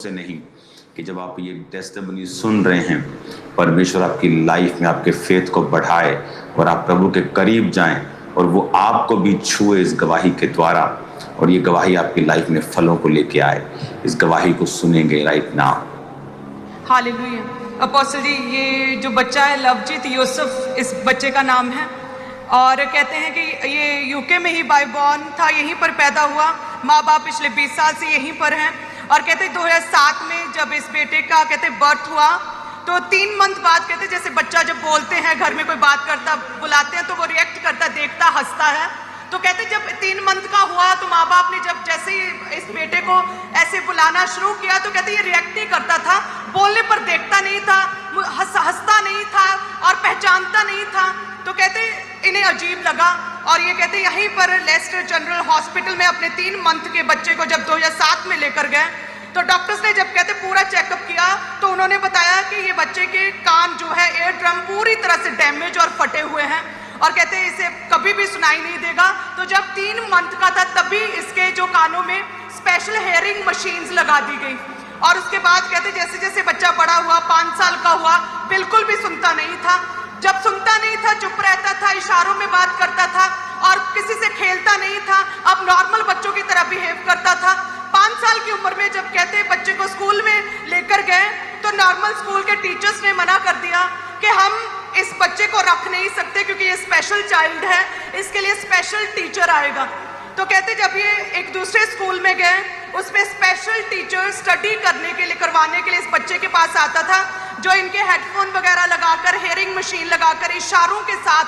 से नहीं कि जब आप ये टेस्टिमनी सुन रहे हैं, परमेश्वर आपकी लाइफ में आपके फेथ को बढ़ाए और आप प्रभु के करीब जाएं और वो आपको भी छुए इस गवाही के द्वारा, और ये गवाही आपकी लाइफ में फलों को लेके आए। इस गवाही को सुनेंगे राइट नाउ। हालेलुया। अपोस्टल जी, ये जो बच्चा है लवजीत यूसुफ, इस बच्चे का नाम है, और कहते हैं कि ये यूके में ही बाय बॉर्न था, यहीं पर पैदा हुआ। माँ बाप पिछले 20 साल से यहीं पर हैं, और कहते हैं 2007 में जब इस बेटे का कहते बर्थ हुआ तो 3 मंथ बाद कहते जैसे बच्चा जब बोलते हैं, घर में कोई बात करता, बुलाते हैं तो वो रिएक्ट करता, देखता, हंसता है। तो कहते जब 3 मंथ का हुआ तो माँ बाप ने जब जैसे ही इस बेटे को ऐसे बुलाना शुरू किया तो कहते ये रिएक्ट नहीं करता था, बोलने पर देखता नहीं था, हंसता नहीं था और पहचानता नहीं था। तो कहते इन्हें अजीब लगा, और ये कहते यहीं पर लेस्टर जनरल हॉस्पिटल में अपने 3 मंथ के बच्चे को जब 2007 में लेकर गए तो डॉक्टर्स ने जब कहते पूरा चेकअप किया तो उन्होंने बताया कि ये बच्चे के कान जो है एयर ड्रम पूरी तरह से डैमेज और फटे हुए हैं, और कहते हैं इसे कभी भी सुनाई नहीं देगा। तो जब 3 मंथ का था तभी इसके जो कानों में स्पेशल हेयरिंग मशीन्स लगा दी गई, और उसके बाद कहते जैसे जैसे बच्चा बड़ा हुआ, 5 साल का हुआ, बिल्कुल भी सुनता नहीं था। जब सुनता नहीं था चुप रहता था, इशारों में बात करता था और किसी से खेलता नहीं था, अब नॉर्मल बच्चों की तरह बिहेव करता था। 5 साल की उम्र में जब कहते बच्चे को स्कूल में लेकर गए तो नॉर्मल स्कूल के टीचर्स ने मना कर दिया कि हम इस बच्चे को रख नहीं सकते क्योंकि ये स्पेशल चाइल्ड है, इसके लिए स्पेशल टीचर आएगा। तो कहते जब ये एक दूसरे स्कूल में गए उसमें स्पेशल टीचर स्टडी करने के लिए, करवाने के लिए इस बच्चे के पास आता था, जो इनके हेडफोन वगैरह लगाकर, हेयरिंग मशीन लगाकर इशारों के साथ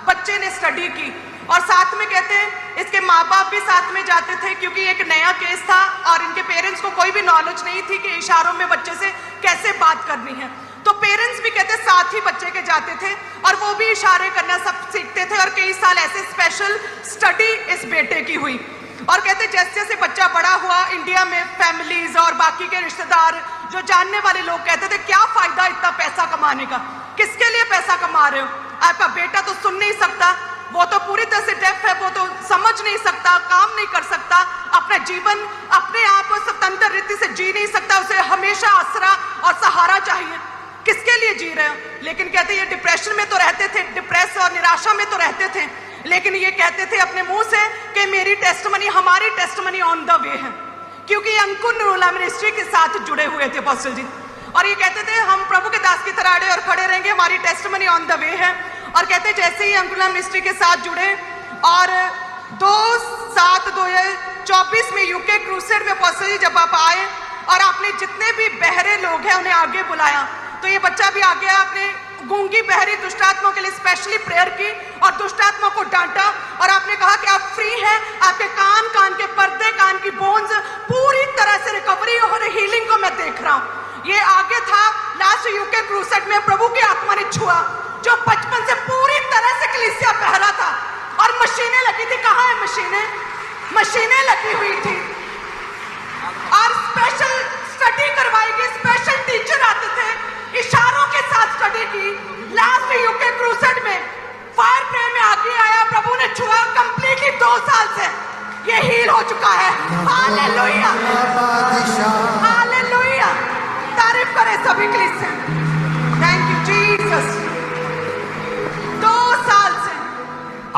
बच्चे ने स्टडी की। और साथ में कहते हैं इसके माँ बाप भी साथ में जाते थे क्योंकि एक नया केस था और इनके पेरेंट्स को कोई भी नॉलेज नहीं थी कि इशारों में बच्चे से कैसे बात करनी है। तो पेरेंट्स भी कहते साथ ही बच्चे के जाते थे और वो भी इशारे करना सब सीखते थे, और कई साल ऐसे स्पेशल स्टडी इस बेटे की हुई। और कहते जैसे जैसे बच्चा बड़ा हुआ, इंडिया में फैमिलीज और बाकी के रिश्तेदार जो जानने वाले लोग कहते थे क्या फायदा इतना पैसा कमाने का, किसके लिए पैसा कमा रहे हो, आपका बेटा तो सुन नहीं सकता, वो तो पूरी तरह से डेफ है, वो तो समझ नहीं सकता, काम नहीं कर सकता, अपना जीवन अपने आप स्वतंत्र रीति से जी नहीं सकता, उसे हमेशा आसरा और सहारा चाहिए, किसके लिए जी रहे हो। लेकिन कहते ये डिप्रेशन में तो रहते थे, डिप्रेस और निराशा में तो रहते थे, लेकिन ये कहते थे अपने मुंह से कि मेरी टेस्टमनी, हमारी टेस्टमनी ऑन द वे है, क्योंकि ये अंकुर नूरुल्लाह मिनिस्ट्री के साथ जुड़े हुए थे अपोस्टल जी। और ये कहते थे हम प्रभु के दास की तरह अड़े और खड़े रहेंगे, हमारी टेस्टमनी ऑन द वे है। और कहते जैसे ही अंकुर नूरुल्लाह मिनिस्ट्री के साथ जुड़े और 2/7/2024 में यूके क्रूसेड में अपोस्टल जी जब आप आए और आपने जितने भी बहरे लोग हैं उन्हें आगे बुलाया, तो ये बच्चा भी आगे आपने गूंगी बहरी दुष्टात्मा के लिए स्पेशली प्रेयर की और दुष्टात्मा को डांटा, और आपने कहा कि आप फ्री हैं, आपके कान के पर्दे, कान की बोन्स पूरी तरह से रिकवरी और हीलिंग को मैं देख रहा हूँ। ये आगे था लास्ट यूके क्रूसेड में प्रभु की आत्मा ने छुआ, जो बचपन से पूरी तरह से कलीसिया बहरा था और मशीनें लगी थी। कहाँ है मशीनें लगी हुई थी और स्पेशल स्टडी करवाई गई, स्पेशल टीचर आते थे, इशारों के साथ स्टडी की। लास्ट यूके क्रूसेड में फायर प्रेयर में आगे आया, प्रभु ने छुआ, कंप्लीटली 2 साल से ये हील हो चुका है। हालेलुया, हालेलुया, तारीफ करें सभी कलीसिया। Thank you Jesus. 2 साल से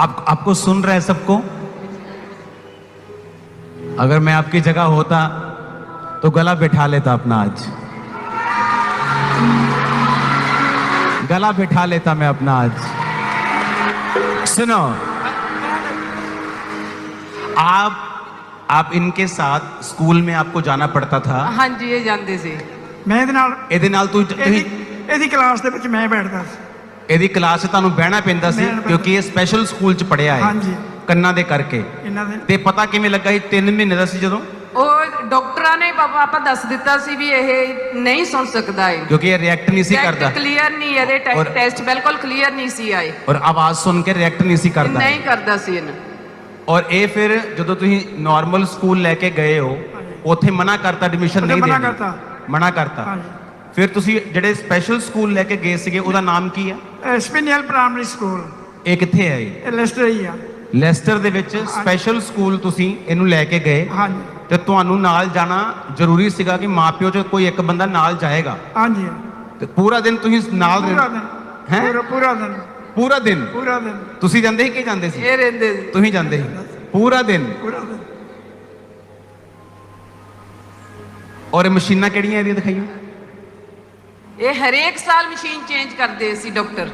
आपको सुन रहे हैं सबको। अगर मैं आपकी जगह होता तो गला बैठा लेता अपना, आज गला बैठा लेता मैं अपना। आज सुनो, आप इनके साथ स्कूल में आपको जाना पड़ता था। हाँ जी, ये जानते सी। मैं ਇਹਦੇ ਨਾਲ ਤੂੰ ਇਹਦੀ ਕਲਾਸ ਦੇ ਵਿੱਚ ਮੈਂ ਬੈਠਦਾ ਸੀ। ਇਹਦੀ ਕਲਾਸ 'ਚ ਤੁਹਾਨੂੰ ਬਹਿਣਾ ਪੈਂਦਾ ਸੀ ਕਿਉਂਕਿ ਇਹ ਸਪੈਸ਼ਲ ਸਕੂਲ 'ਚ ਪੜਿਆ ਹੈ। ਹਾਂਜੀ, ਕੰਨਾਂ ਦੇ ਕਰਕੇ। ਇਹਨਾਂ ਦੇ ਤੇ ਪਤਾ ਕਿਵੇਂ ਲੱਗਾ ਸੀ 3 ਮਹੀਨੇ ਦਾ ਸੀ ਜਦੋਂ? ਉਹ ਡਾਕਟਰਾਂ ਨੇ ਪਾਪਾ ਦੱਸ ਦਿੱਤਾ ਸੀ ਵੀ ਇਹ ਨਹੀਂ ਸੁਣ ਸਕਦਾ ਹੈ ਕਿਉਂਕਿ ਇਹ ਰਿਐਕਟ ਨਹੀਂ ਸੀ ਕਰਦਾ। ਕਲੀਅਰ ਨਹੀਂ, ਇਹਦੇ ਟੈਸਟ ਬਿਲਕੁਲ ਕਲੀਅਰ ਨਹੀਂ ਸੀ ਆਏ ਔਰ ਆਵਾਜ਼ ਸੁਣ ਕੇ ਰਿਐਕਟ ਨਹੀਂ ਸੀ ਕਰਦਾ। ਨਹੀਂ ਕਰਦਾ ਸੀ ਇਹਨੂੰ। ਔਰ ਇਹ ਫਿਰ ਜਦੋਂ ਤੁਸੀਂ ਨਾਰਮਲ ਸਕੂਲ ਲੈ ਕੇ ਗਏ ਹੋ ਉੱਥੇ ਮਨਾ ਕਰਤਾ, ਐਡਮਿਸ਼ਨ ਨਹੀਂ ਦੇਣੀ, ਮਨਾ ਕਰਤਾ। ਫਿਰ ਤੁਸੀਂ ਜਿਹੜੇ ਸਪੈਸ਼ਲ ਸਕੂਲ ਲੈ ਕੇ ਗਏ ਸੀਗੇ ਉਹਦਾ ਨਾਮ ਕੀ ਹੈ? ਸਪਿਨਿਅਲ ਪ੍ਰਾਇਮਰੀ ਸਕੂਲ। ਇਹ ਕਿੱਥੇ ਹੈ? ਇਹ ਲੈਸਟਰ ਹੀ ਆ। ਲੈਸਟਰ ਦੇ ਵਿੱਚ ਸਪੈਸ਼ਲ ਸਕੂਲ ਤੁਸੀਂ ਇਹਨੂੰ ਲੈ ਕੇ ਗਏ। ਹਾਂਜੀ। ਤੇ ਤੁਹਾਨੂੰ ਨਾਲ ਜਾਣਾ ਜ਼ਰੂਰੀ ਸੀਗਾ ਕਿ ਮਾਪਿਓ ਚ ਕੋਈ ਇੱਕ ਬੰਦਾ ਨਾਲ ਜਾਏਗਾ ਹਾਂਜੀ ਤੇ ਪੂਰਾ ਦਿਨ ਤੁਸੀਂ ਨਾਲ ਪੂਰਾ ਦਿਨ ਹੈਂ? ਪੂਰਾ ਦਿਨ ਪੂਰਾ ਦਿਨ ਪੂਰਾ ਦਿਨ ਤੁਸੀਂ ਜਾਂਦੇ ਸੀ ਕਿ ਜਾਂਦੇ ਸੀ ਇਹ ਰਹਿੰਦੇ ਸੀ। ਤੁਸੀਂ ਜਾਂਦੇ ਸੀ ਪੂਰਾ ਦਿਨ ਪੂਰਾ ਦਿਨ ਔਰ ਇਹ ਮਸ਼ੀਨਾਂ ਕਿਹੜੀਆਂ ਇਹਦੀਆਂ ਦਿਖਾਈਓ ਇਹ ਹਰੇਕ ਸਾਲ ਮਸ਼ੀਨ ਚੇਂਜ ਕਰਦੇ ਸੀ ਡਾਕਟਰ।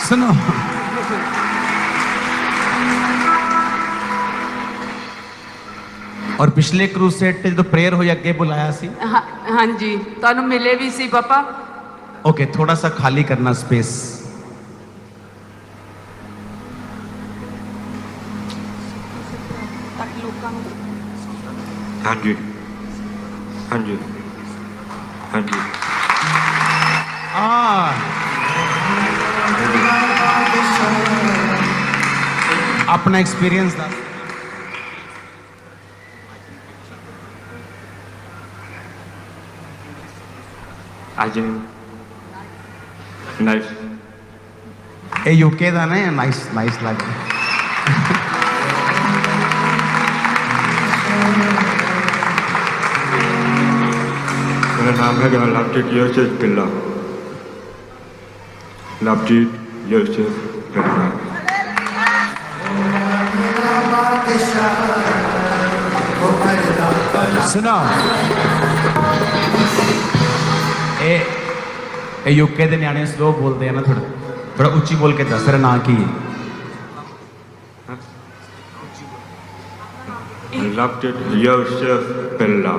ਸੁਣੋ ਔਰ ਪਿਛਲੇ ਕਰੂਸੇਡ ਤੇ ਜਦੋਂ ਪ੍ਰੇਅਰ ਹੋਈ ਅੱਗੇ ਬੁਲਾਇਆ ਸੀ ਹਾਂਜੀ ਤੁਹਾਨੂੰ ਮਿਲੇ ਵੀ ਸੀ ਪਾਪਾ। ओके थोड़ा सा खाली करना स्पेस हाँ जी हाँ जी हाँ जी अपना एक्सपीरियंस था आज नाइस ये यूके ਦਾ ਨਾ ਨਾਈਸ ਨਾਈਸ ਲੱਗ ਰਿਹਾ मेरा नाम है लवजीत यूसुफ बिल्ला लवजीत यूसुफ बिल्ला सुनो ਇਹ यूके ਦੇ ਨਿਆਣੇ ਸਲੋ ਬੋਲਦੇ ਆ ਨਾ ਥੋੜਾ ਉੱਚੀ ਬੋਲ ਕੇ ਦੱਸ ਰਿਹਾ ਨਾ ਕੀ ਹੈ लवजीत यूसुफ बिल्ला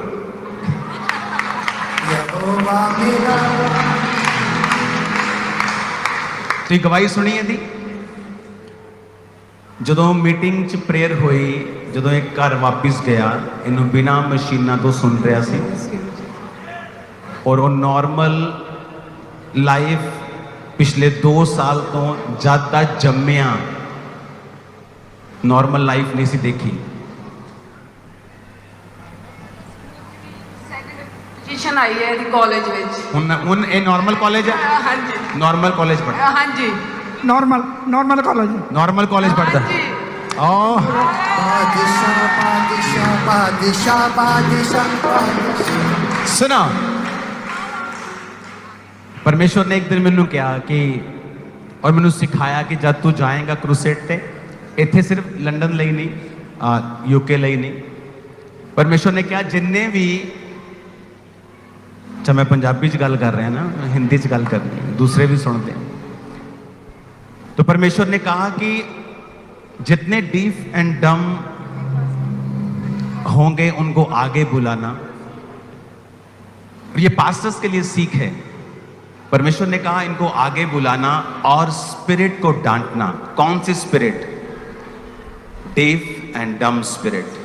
ਤੁਸੀਂ ਗਵਾਹੀ ਸੁਣੀ ਇਹਦੀ ਜਦੋਂ ਮੀਟਿੰਗ 'ਚ ਪ੍ਰੇਅਰ ਹੋਈ ਜਦੋਂ ਇਹ ਘਰ ਵਾਪਸ ਗਿਆ ਇਹਨੂੰ ਬਿਨਾ ਮਸ਼ੀਨਾਂ ਤੋਂ ਸੁਣ ਰਿਹਾ ਸੀ ਔਰ ਉਹ ਨਾਰਮਲ ਲਾਈਫ ਪਿਛਲੇ 2 ਸਾਲ ਤੋਂ ਜਦ ਦਾ ਜੰਮਿਆ ਨਾਰਮਲ ਲਾਈਫ ਨਹੀਂ ਸੀ ਦੇਖੀ ਪੋਜੀਸ਼ਨ ਆਈ ਹੈ ਇਹਦੀ ਕਾਲਜ ਵਿੱਚ। ਹੁਣ ਇਹ ਨਾਰਮਲ ਕਾਲਜ ਹੈ ਹਾਂਜੀ ਨਾਰਮਲ ਕਾਲਜ ਪੜ੍ਹਦਾ ਹਾਂਜੀ ਨਾਰਮਲ ਕਾਲਜ ਨਾਰਮਲ ਕਾਲਜ ਪੜ੍ਹਦਾ ਹਾਂਜੀ ਓ बादशाह बादशाह बादशाह बादशाह बादशाह सुना परमेश्वर ने एक दिन मैनू कहा कि और मैनू सिखाया कि जब तू जाएगा क्रूसेड ते इत्थे सिर्फ लंडन ਲਈ नहीं यूके ਲਈ नहीं परमेश्वर ने कहा जिन्ने भी अच्छा मैं पंजाबी च गल कर रहा ना हिंदी च गल कर रही दूसरे भी सुनते हैं तो परमेश्वर ने कहा कि जितने डीफ एंड डम होंगे उनको आगे बुलाना ये पास्टर्स के लिए सीख है परमेश्वर ने कहा इनको आगे बुलाना और स्पिरिट को डांटना कौन सी स्पिरिट डीफ एंड डम स्पिरिट